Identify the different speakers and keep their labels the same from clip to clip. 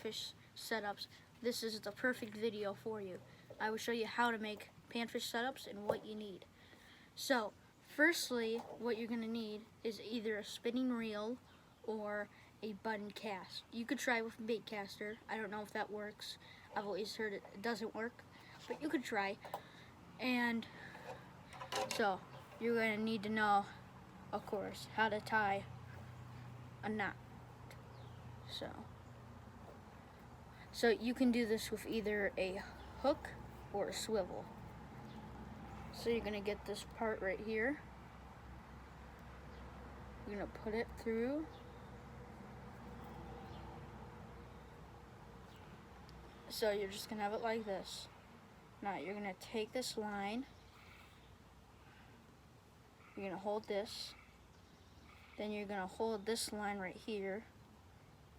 Speaker 1: panfish setups, this is the perfect video for you. I will show you how to make panfish setups and what you need. So, firstly, what you're going to need is either a spinning reel or a button cast. You could try with a bait caster. I don't know if that works. I've always heard it doesn't work, but you could try. And so, you're going to need to know, of course, how to tie a knot. So you can do this with either a hook or a swivel. So you're going to get this part right here. You're going to put it through. So you're just going to have it like this. Now you're going to take this line. You're going to hold this. Then you're going to hold this line right here.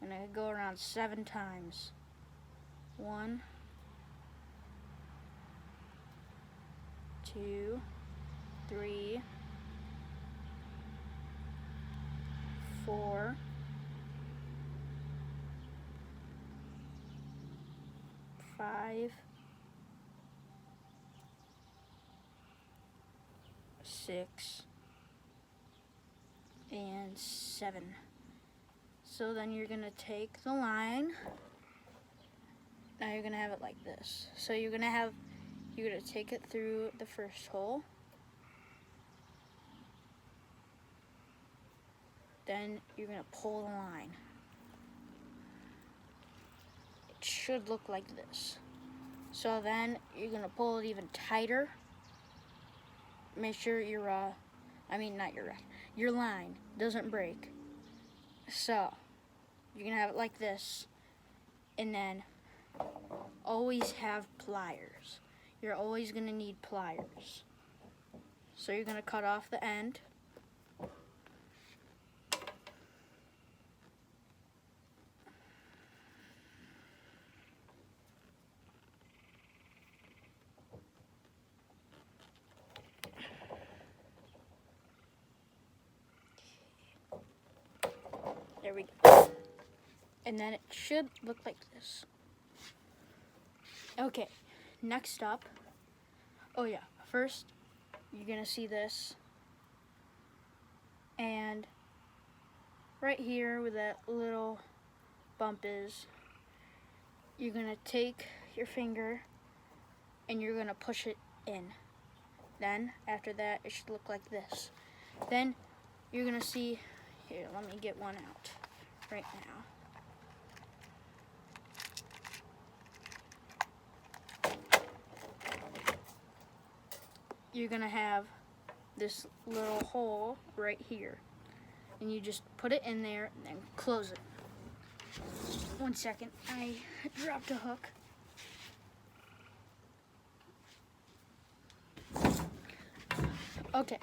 Speaker 1: And I go around 7 times. 1, 2, 3, 4, 5, 6, and 7. So then you're going to take the line. Now you're going to have it like this. So you're going to take it through the first hole. Then you're going to pull the line. It should look like this. So then you're going to pull it even tighter. Make sure your line doesn't break. So you're going to have it like this. And then always have pliers. You're always going to need pliers. So you're going to cut off the end. There we go. And then it should look like this. Okay, next up, first you're going to see this, and right here where that little bump is, you're going to take your finger and you're going to push it in. Then, after that, it should look like this. Then, you're going to see, here, let me get one out right now. You're going to have this little hole right here. And you just put it in there and then close it. 1 second, I dropped a hook. Okay,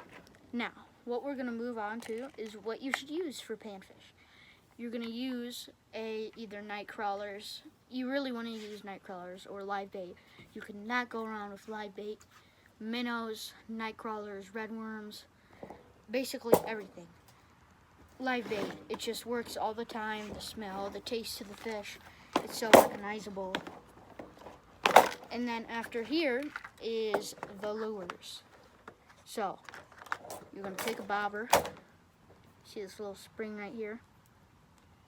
Speaker 1: now what we're going to move on to is what you should use for panfish. You're going to use either night crawlers. You really want to use night crawlers or live bait. You cannot go around with live bait. Minnows, night crawlers, red worms, basically everything. Live bait, it just works all the time. The smell, the taste to the fish, it's so recognizable. And then after here is the lures. So, you're going to take a bobber. See this little spring right here?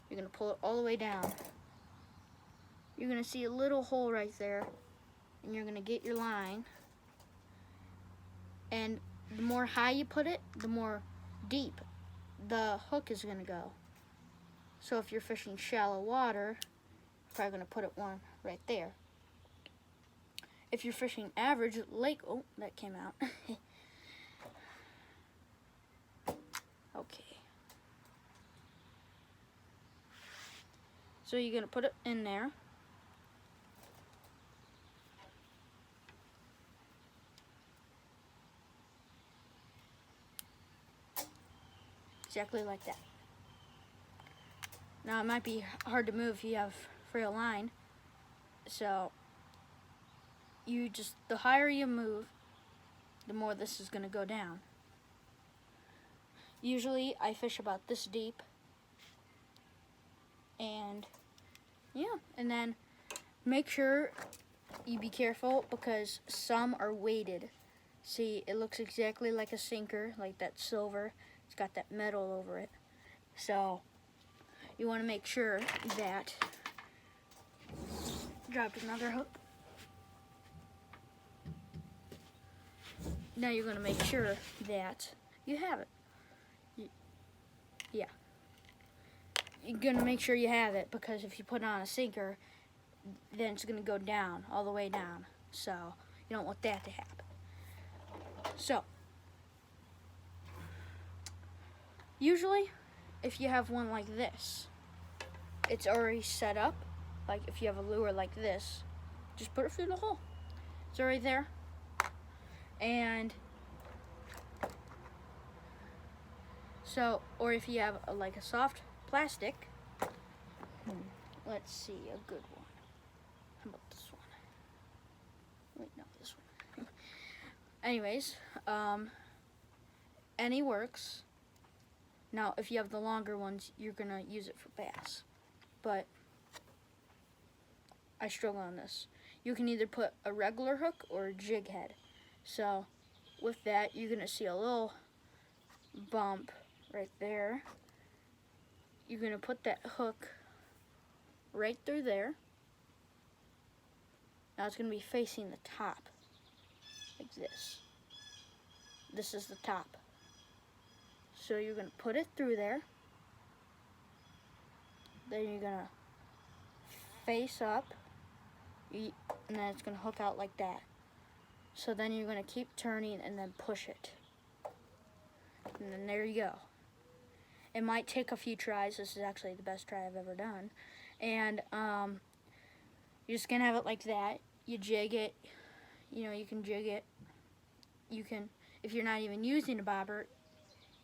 Speaker 1: You're going to pull it all the way down. You're going to see a little hole right there. And you're going to get your line. And the more high you put it, the more deep the hook is going to go. So if you're fishing shallow water, you're probably going to put it one right there. If you're fishing average lake, oh, that came out. Okay. So you're going to put it in there. Exactly like that. Now it might be hard to move if you have frail line. So the higher you move, the more this is going to go down. Usually I fish about this deep, and yeah, and then make sure you be careful because some are weighted. See, it looks exactly like a sinker, like that silver. It's got that metal over it. So you want to make sure that, dropped another hook. Now you're going to make sure that you have it. Yeah. You're going to make sure you have it because if you put it on a sinker, then it's going to go down, all the way down. So you don't want that to happen. So usually if you have one like this, it's already set up. Like if you have a lure like this, just put it through the hole. It's already there. And so, or if you have like a soft plastic, let's see, a good one. How about this one? Wait, no, this one. Anyways, any works. Now, if you have the longer ones, you're gonna use it for bass. But I struggle on this. You can either put a regular hook or a jig head. So with that, you're gonna see a little bump right there. You're gonna put that hook right through there. Now it's gonna be facing the top, like this. This is the top. So you're gonna put it through there. Then you're gonna face up, and then it's gonna hook out like that. So then you're gonna keep turning and then push it. And then there you go. It might take a few tries. This is actually the best try I've ever done. And you're just gonna have it like that. You jig it. You know, you can jig it. You can, if you're not even using a bobber,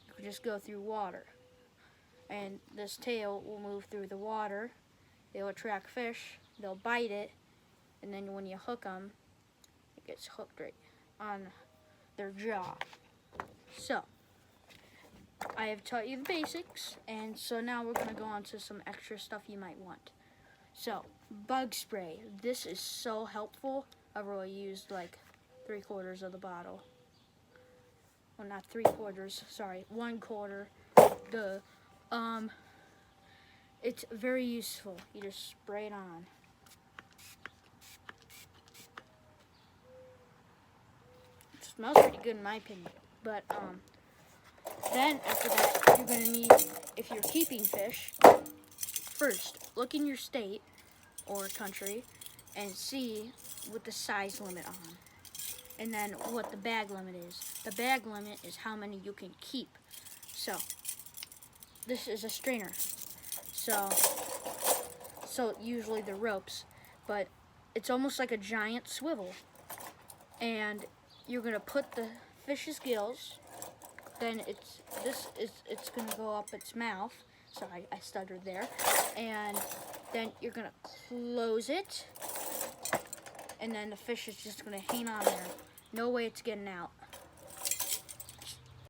Speaker 1: you can just go through water. And this tail will move through the water. It'll attract fish. They'll bite it. And then when you hook them, it gets hooked right on their jaw. So I have taught you the basics, and so now we're gonna go on to some extra stuff you might want. So, bug spray. This is so helpful. I've really used like 3/4 of the bottle. Well, not 3/4, sorry, 1/4. Duh. It's very useful. You just spray it on. It smells pretty good in my opinion. But then after that, you're gonna need, if you're keeping fish, first look in your state or country and see what the size limit on, and then what the bag limit is. The bag limit is how many you can keep. So this is a strainer. So usually the ropes, but it's almost like a giant swivel, and you're gonna put the fish's gills. Then it's gonna go up its mouth. Sorry, I stuttered there. And then you're gonna close it, and then the fish is just gonna hang on there. No way it's getting out.